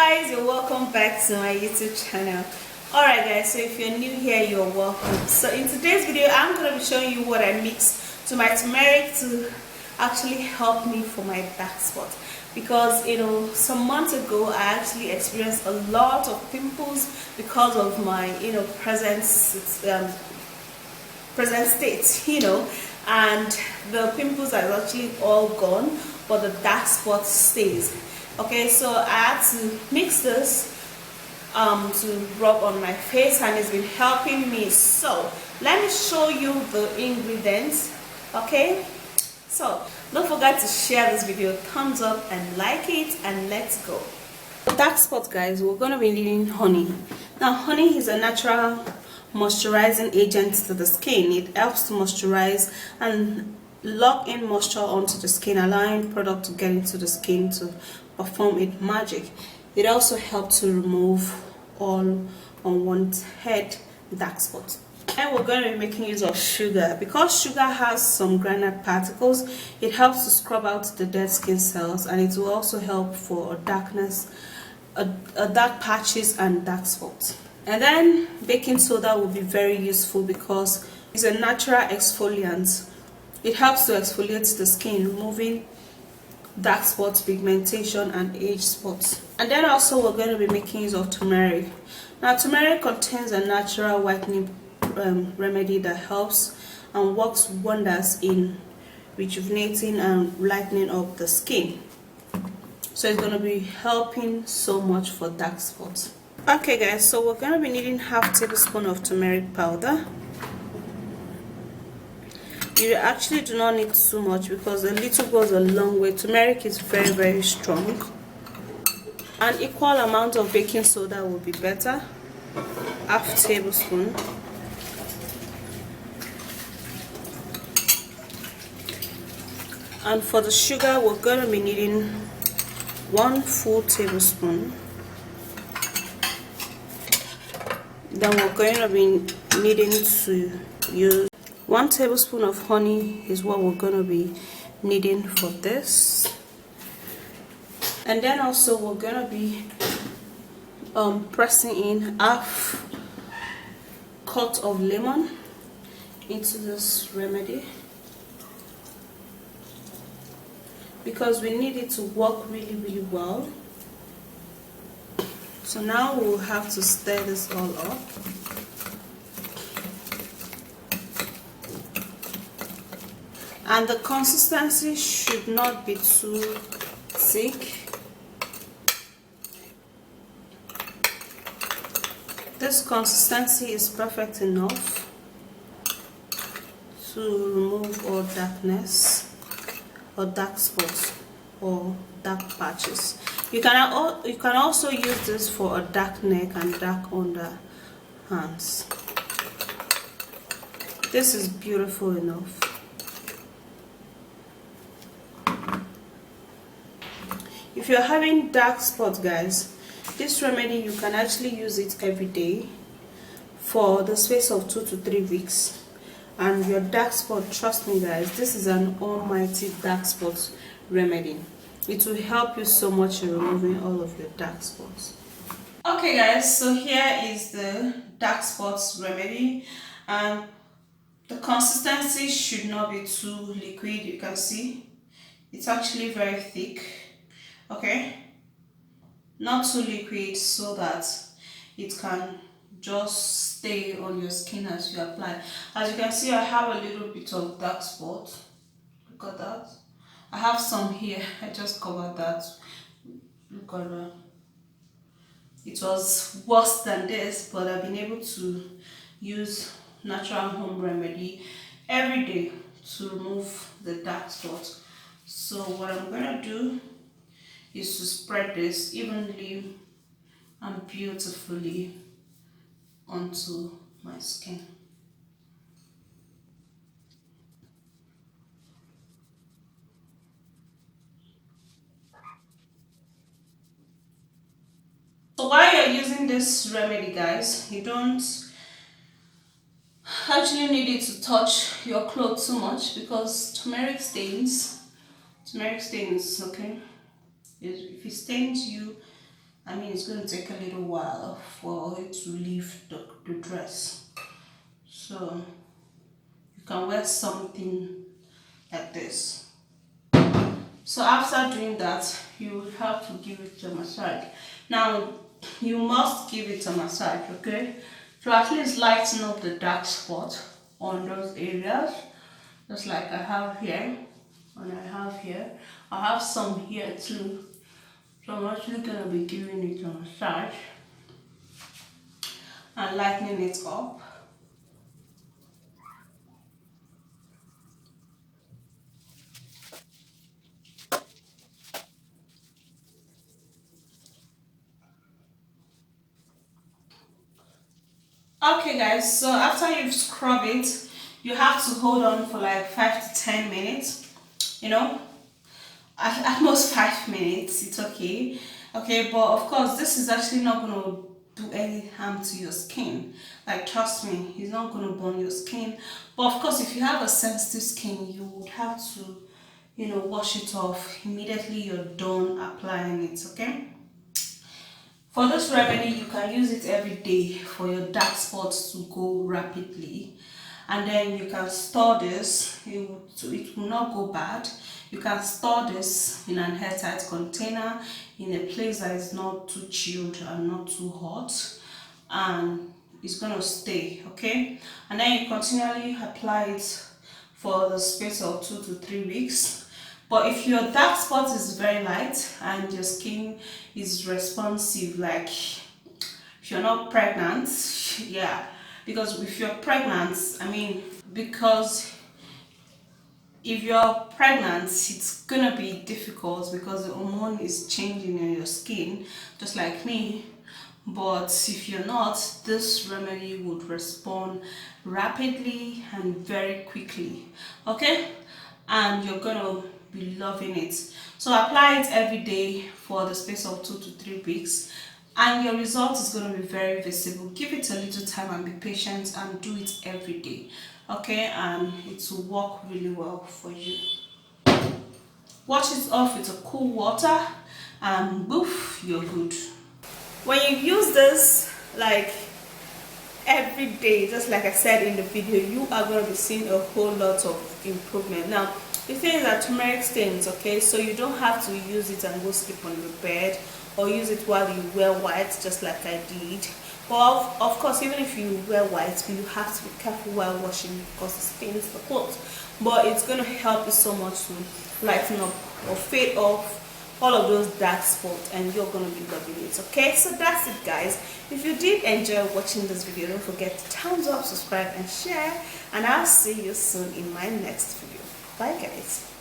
guys, you're welcome back to my YouTube channel. Alright guys, so if you're new here, you're welcome. So in today's video, I'm going to be showing you what I mix to my turmeric to actually help me for my dark spot. Because some months ago I actually experienced a lot of pimples because of my present state, and the pimples are actually all gone, but the dark spot stays. Okay, so I had to mix this to rub on my face, and it's been helping me. So let me show you the ingredients. Okay, so don't forget to share this video, thumbs up and like it, and let's go. Dark spot, guys, we're going to be needing honey. Now honey is a natural moisturizing agent to the skin. It helps to moisturize and lock in moisture onto the skin, allowing product to get into the skin to perform its magic. It also helps to remove all unwanted dark spots. And we're going to be making use of sugar. Because sugar has some granite particles, it helps to scrub out the dead skin cells, and it will also help for darkness, dark patches and dark spots. And then baking soda will be very useful because it's a natural exfoliant. It helps to exfoliate the skin, removing dark spots, pigmentation and age spots. And then also we're going to be making use of turmeric. Now turmeric contains a natural whitening remedy that helps and works wonders in rejuvenating and lightening up the skin. So it's going to be helping so much for dark spots. Okay guys, so we're going to be needing half tablespoon of turmeric powder. You actually do not need too much because a little goes a long way. Turmeric is very strong. An equal amount of baking soda will be better, half tablespoon. And for the sugar, we're going to be needing 1 full tablespoon. Then we're going to be needing to use 1 tablespoon of honey is what we're going to be needing for this. And then also we're going to be pressing in half cut of lemon into this remedy, because we need it to work really well. So now we'll have to stir this all up. And the consistency should not be too thick. This consistency is perfect enough to remove all darkness or dark spots or dark patches. You can also use this for a dark neck and dark under hands. This is beautiful enough. If you're having dark spots, guys, this remedy you can actually use it every day for the space of 2 to 3 weeks, and your dark spot, trust me guys, this is an almighty dark spot remedy. It will help you so much in removing all of your dark spots. Okay guys, so here is the dark spots remedy, and the consistency should not be too liquid. You can see it's actually very thick. Okay, not too liquid so that it can just stay on your skin as you apply. As you can see, I have a little bit of dark spot. Look at that. I have some here. I just covered that. Look at that. It was worse than this, but I've been able to use natural home remedy every day to remove the dark spot. So what I'm gonna do is to spread this evenly and beautifully onto my skin. So while you're using this remedy, guys, you don't actually need it to touch your clothes too much, because turmeric stains, okay? If it stains you I mean, it's going to take a little while for it to leave the dress. So you can wear something like this. So after doing that, you will have to give it a massage. Now, you must give it a massage, okay? To at least lighten up the dark spot on those areas, just like I have here, and I have here. I have some here too. So I'm actually going to be giving it a massage and lightening it up. Okay guys, so after you've scrubbed it, you have to hold on for like 5 to 10 minutes, you know, at most 5 minutes, it's okay. Okay, but of course this is actually not going to do any harm to your skin. Like, trust me, it's not going to burn your skin. But of course, if you have a sensitive skin, you would have to, you know, wash it off immediately you're done applying it, okay? For this remedy, you can use it every day for your dark spots to go rapidly. And then you can store this, it will not go bad. You can store this in an airtight container in a place that is not too chilled and not too hot, and it's going to stay, okay? And then you continually apply it for the space of 2 to 3 weeks. But if your dark spot is very light and your skin is responsive, like if you're not pregnant, yeah, because if you're pregnant, I mean, because if you're pregnant, it's gonna be difficult because the hormone is changing in your skin, just like me. But if you're not, this remedy would respond rapidly and very quickly, okay? And you're gonna be loving it. So apply it every day for the space of 2 to 3 weeks, and your result is going to be very visible. Give it a little time and be patient and do it every day, okay? And it will work really well for you. Wash it off with a cool water and boof, you're good. When you use this like every day, just like I said in the video, you are going to be seeing a whole lot of improvement. Now, the thing is that turmeric stains, okay, so you don't have to use it and go sleep on your bed or use it while you wear white, just like I did. But of course, even if you wear white, you have to be careful while washing because it stains the clothes. But it's going to help you so much to lighten up or fade off all of those dark spots, and you're going to be loving it, okay? So that's it, guys. If you did enjoy watching this video, don't forget to thumbs up, subscribe and share, and I'll see you soon in my next video. Bye guys.